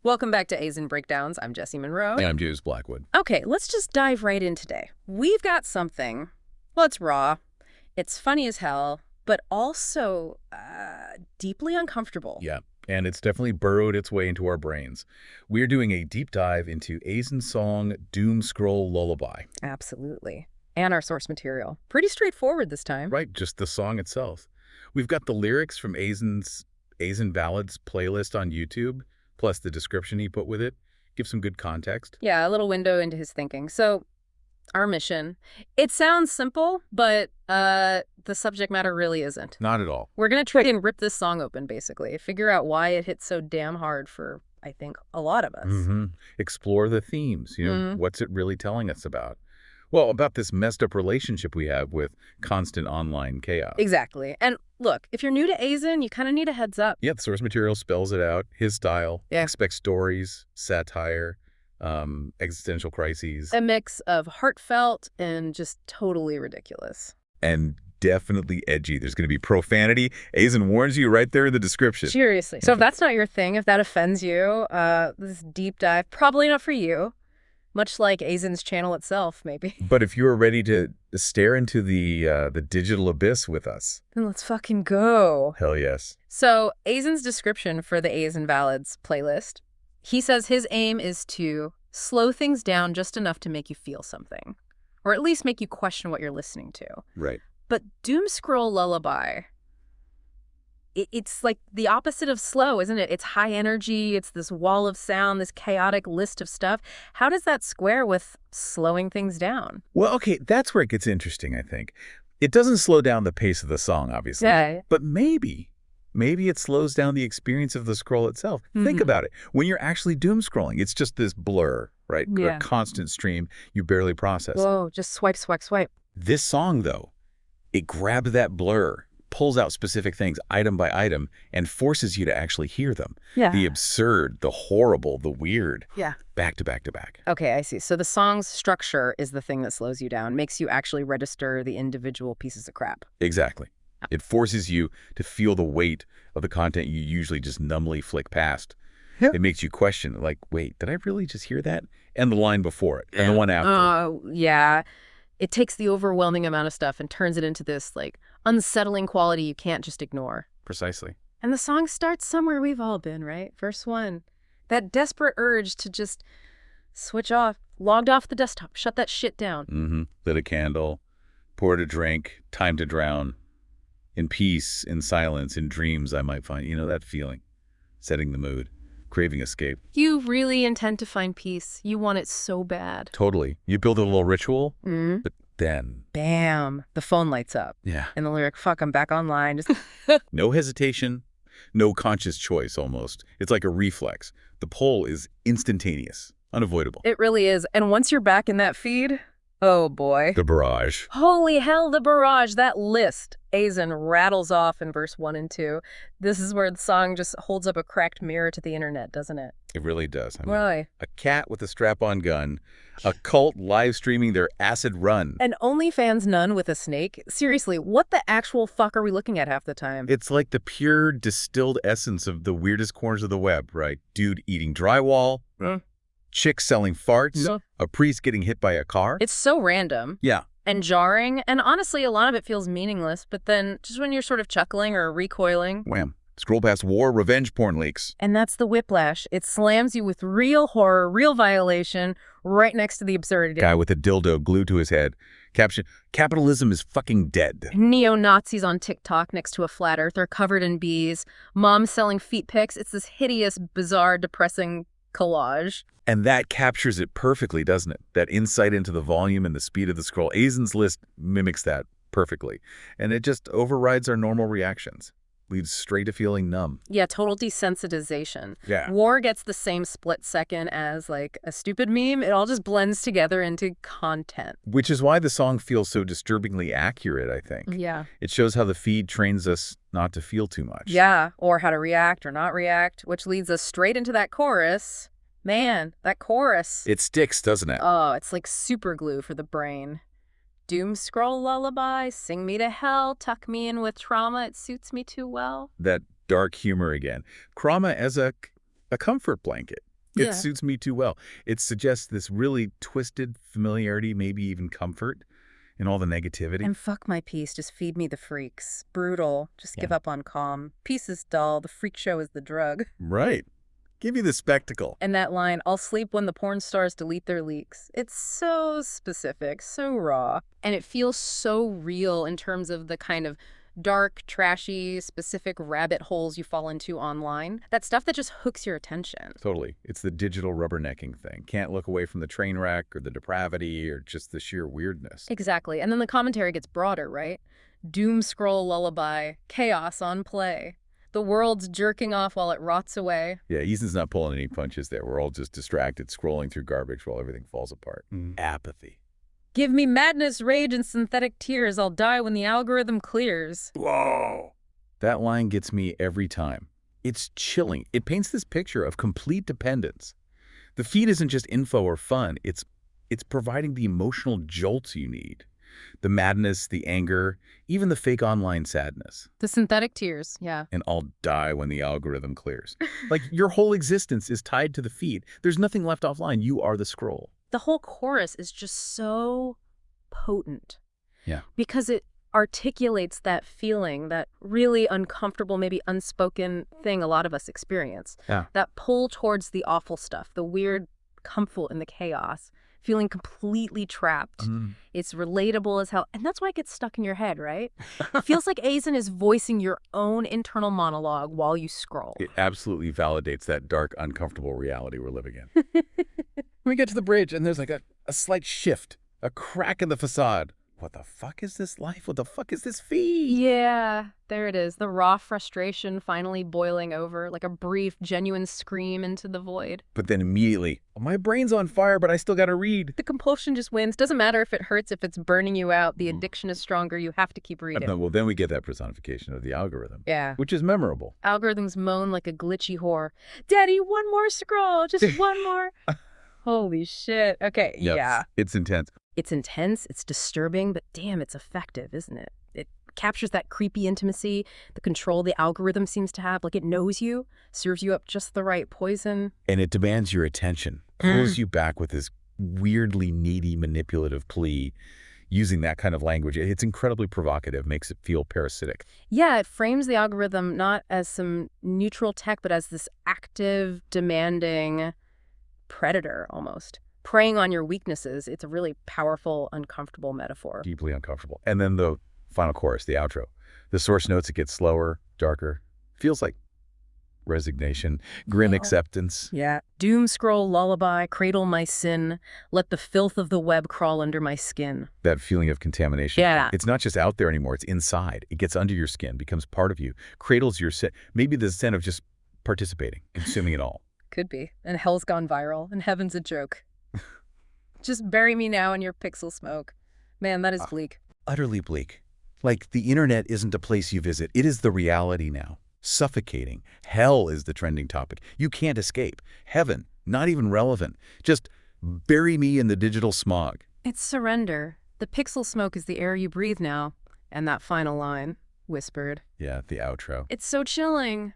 Welcome back to AIZN Breakdowns. I'm Jessie Monroe. And I'm James Blackwood. Okay, let's just dive right in today. We've got something, well, it's raw, it's funny as hell, but also deeply uncomfortable. Yeah, and it's definitely burrowed its way into our brains. We're doing a deep dive into AIZN's song Doomscroll Lullaby. Absolutely. And our source material. Pretty straightforward this time. Right, just the song itself. We've got the lyrics from AIZN's AIZN Ballads playlist on YouTube, plus the description he put with it. Give some good context. Yeah, a little window into his thinking. So, our mission. It sounds simple, but the subject matter really isn't. Not at all. We're going to try and rip this song open, basically. Figure out why it hits so damn hard for, I think, a lot of us. Explore the themes. What's it really telling us about? Well, about this messed up relationship we have with constant online chaos. Exactly. And look, if you're new to AIZN, you kind of need a heads up. Yeah, the source material spells it out. His style. Yeah. Expect stories, satire, existential crises. A mix of heartfelt and just totally ridiculous. And definitely edgy. There's going to be profanity. AIZN warns you right there in the description. Seriously. So if that's not your thing, if that offends you, this deep dive, probably not for you. Much like AIZN's channel itself, maybe. But if you're ready to stare into the digital abyss with us, then let's fucking go. Hell yes. So AIZN's description for the AIZN Ballads playlist, he says his aim is to slow things down just enough to make you feel something, or at least make you question what you're listening to. Right. But Doomscroll Lullaby, it's like the opposite of slow, isn't it? It's high energy, it's this wall of sound, this chaotic list of stuff. How does that square with slowing things down? Well, okay, that's where it gets interesting, I think. It doesn't slow down the pace of the song, obviously. Yeah. But maybe it slows down the experience of the scroll itself. Think about it. When you're actually doom scrolling, it's just this blur, right? Yeah. A constant stream you barely process. Whoa, just swipe, swipe, swipe. This song, though, it grabs that blur, pulls out specific things item by item, and forces you to actually hear them. Yeah. The absurd, the horrible, the weird. Yeah. Back to back to back. Okay, I see. So the song's structure is the thing that slows you down, makes you actually register the individual pieces of crap. Exactly. It forces you to feel the weight of the content you usually just numbly flick past. Yeah. It makes you question, like, wait, did I really just hear that? And the line before it, and the one after. Yeah. It takes the overwhelming amount of stuff and turns it into this, like, unsettling quality you can't just ignore. Precisely. And the song starts somewhere we've all been, right? Verse 1. That desperate urge to just switch off, logged off the desktop, shut that shit down. Lit a candle, poured a drink, time to drown. In peace, in silence, in dreams I might find, that feeling. Setting the mood, craving escape. You really intend to find peace. You want it so bad. Totally. You build a little ritual, but then... Bam! The phone lights up. Yeah. And the lyric, fuck, I'm back online. Just no hesitation, no conscious choice almost. It's like a reflex. The pull is instantaneous, unavoidable. It really is. And once you're back in that feed, oh boy. The barrage. Holy hell, the barrage. That list AIZN rattles off in verse 1 and 2. This is where the song just holds up a cracked mirror to the internet, doesn't it? It really does. Really? A cat with a strap-on gun, a cult live streaming their acid run. An OnlyFans nun with a snake? Seriously, what the actual fuck are we looking at half the time? It's like the pure distilled essence of the weirdest corners of the web, right? Dude eating drywall, chicks selling farts, a priest getting hit by a car. It's so random. Yeah. And jarring, and honestly, a lot of it feels meaningless, but then just when you're sort of chuckling or recoiling... Wham. Scroll past war, revenge porn leaks. And that's the whiplash. It slams you with real horror, real violation, right next to the absurdity. Guy with a dildo glued to his head. Caption, capitalism is fucking dead. Neo-Nazis on TikTok next to a flat earther covered in bees. Moms selling feet pics. It's this hideous, bizarre, depressing collage. And that captures it perfectly, doesn't it? That insight into the volume and the speed of the scroll. AIZN's list mimics that perfectly. And it just overrides our normal reactions. Leads straight to feeling numb. Yeah, total desensitization. Yeah. War gets the same split second as, like, a stupid meme. It all just blends together into content. Which is why the song feels so disturbingly accurate, I think. Yeah. It shows how the feed trains us not to feel too much. Yeah, or how to react or not react, which leads us straight into that chorus. Man, that chorus. It sticks, doesn't it? Oh, it's like super glue for the brain. Doomscroll lullaby, sing me to hell, tuck me in with trauma, it suits me too well. That dark humor again. Trauma as a comfort blanket. It suits me too well. It suggests this really twisted familiarity, maybe even comfort in all the negativity. And fuck my peace, just feed me the freaks. Brutal, just give up on calm. Peace is dull, the freak show is the drug. Right. Give you the spectacle. And that line, I'll sleep when the porn stars delete their leaks. It's so specific, so raw. And it feels so real in terms of the kind of dark, trashy, specific rabbit holes you fall into online. That stuff that just hooks your attention. Totally. It's the digital rubbernecking thing. Can't look away from the train wreck or the depravity or just the sheer weirdness. Exactly. And then the commentary gets broader, right? Doomscroll Lullaby, chaos on play. The world's jerking off while it rots away. Yeah, Ethan's not pulling any punches there. We're all just distracted, scrolling through garbage while everything falls apart. Apathy. Give me madness, rage, and synthetic tears. I'll die when the algorithm clears. Whoa! That line gets me every time. It's chilling. It paints this picture of complete dependence. The feed isn't just info or fun. It's providing the emotional jolts you need. The madness, the anger, even the fake online sadness. The synthetic tears, yeah. And I'll die when the algorithm clears. Like, your whole existence is tied to the feed. There's nothing left offline. You are the scroll. The whole chorus is just so potent. Yeah. Because it articulates that feeling, that really uncomfortable, maybe unspoken thing a lot of us experience. Yeah. That pull towards the awful stuff, the weird comfort in the chaos, feeling completely trapped. It's relatable as hell. And that's why it gets stuck in your head, right? It feels like AIZN is voicing your own internal monologue while you scroll. It absolutely validates that dark, uncomfortable reality we're living in. We get to the bridge, and there's like a slight shift, a crack in the facade. What the fuck is this life? What the fuck is this feed? Yeah, there it is. The raw frustration finally boiling over, like a brief, genuine scream into the void. But then immediately, my brain's on fire, but I still gotta read. The compulsion just wins. Doesn't matter if it hurts, if it's burning you out. The addiction is stronger. You have to keep reading. Well, then we get that personification of the algorithm. Yeah. Which is memorable. Algorithms moan like a glitchy whore. Daddy, one more scroll. Just one more. Holy shit. Okay, Yep. yeah. It's intense. It's intense, it's disturbing, but damn, it's effective, isn't it? It captures that creepy intimacy, the control the algorithm seems to have. Like, it knows you, serves you up just the right poison. And it demands your attention, pulls you back with this weirdly needy, manipulative plea. Using that kind of language, it's incredibly provocative, makes it feel parasitic. Yeah, it frames the algorithm not as some neutral tech, but as this active, demanding predator, almost. Preying on your weaknesses. It's a really powerful, uncomfortable metaphor. Deeply uncomfortable. And then the final chorus, the outro. The source notes, it gets slower, darker. Feels like resignation, grim acceptance. Yeah. Doomscroll lullaby, cradle my sin. Let the filth of the web crawl under my skin. That feeling of contamination. Yeah. It's not just out there anymore. It's inside. It gets under your skin, becomes part of you, cradles your sin. Maybe the sin of just participating, consuming it all. Could be. And hell's gone viral, and heaven's a joke. Just bury me now in your pixel smoke. Man, that is bleak. Utterly bleak. Like, the internet isn't a place you visit. It is the reality now. Suffocating. Hell is the trending topic. You can't escape. Heaven, not even relevant. Just bury me in the digital smog. It's surrender. The pixel smoke is the air you breathe now. And that final line, whispered. Yeah, the outro. It's so chilling.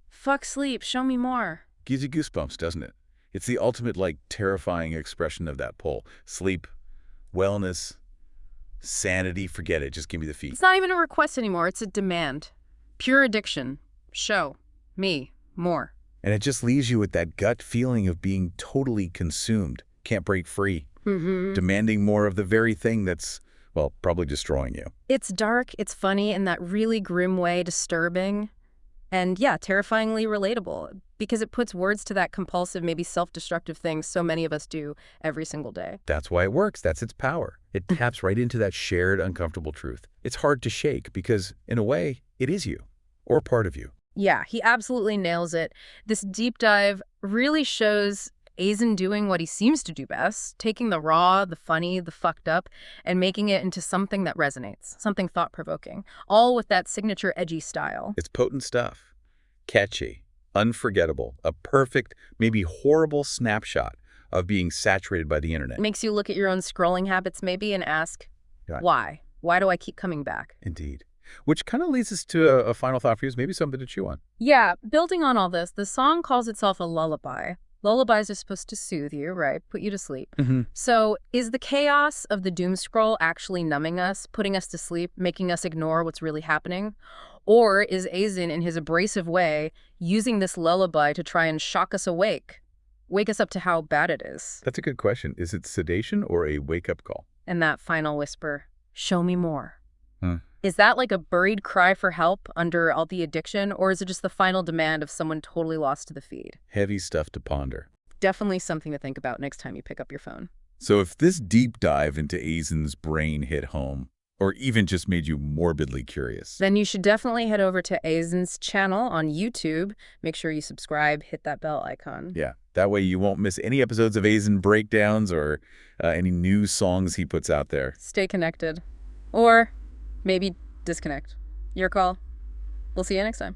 Fuck sleep, show me more. Gives you goosebumps, doesn't it? It's the ultimate, like, terrifying expression of that pull. Sleep, wellness, sanity, forget it. Just give me the feed. It's not even a request anymore. It's a demand. Pure addiction. Show me more. And it just leaves you with that gut feeling of being totally consumed. Can't break free. Demanding more of the very thing that's, well, probably destroying you. It's dark, it's funny, in that really grim way, disturbing. And yeah, terrifyingly relatable, because it puts words to that compulsive, maybe self-destructive thing so many of us do every single day. That's why it works. That's its power. It taps right into that shared, uncomfortable truth. It's hard to shake because, in a way, it is you, or part of you. Yeah, he absolutely nails it. This deep dive really shows AIZN doing what he seems to do best, taking the raw, the funny, the fucked up, and making it into something that resonates, something thought-provoking, all with that signature edgy style. It's potent stuff. Catchy, unforgettable, a perfect, maybe horrible snapshot of being saturated by the internet. It makes you look at your own scrolling habits maybe and ask, why? Why do I keep coming back? Indeed. Which kind of leads us to a final thought for you, maybe something to chew on. Yeah, building on all this, the song calls itself a lullaby. Lullabies are supposed to soothe you, right? Put you to sleep. Hmm. So is the chaos of the doom scroll actually numbing us, putting us to sleep, making us ignore what's really happening? Or is AIZN, in his abrasive way, using this lullaby to try and shock us awake? Wake us up to how bad it is. That's a good question. Is it sedation or a wake-up call? And that final whisper, show me more. Hmm. Is that like a buried cry for help under all the addiction, or is it just the final demand of someone totally lost to the feed? Heavy stuff to ponder. Definitely something to think about next time you pick up your phone. So if this deep dive into AIZN's brain hit home, or even just made you morbidly curious, Then you should definitely head over to AIZN's channel on YouTube. Make sure you subscribe, hit that bell icon. yeah, that way you won't miss any episodes of AIZN breakdowns or any new songs he puts out there. Stay connected. Or maybe disconnect. Your call. We'll see you next time.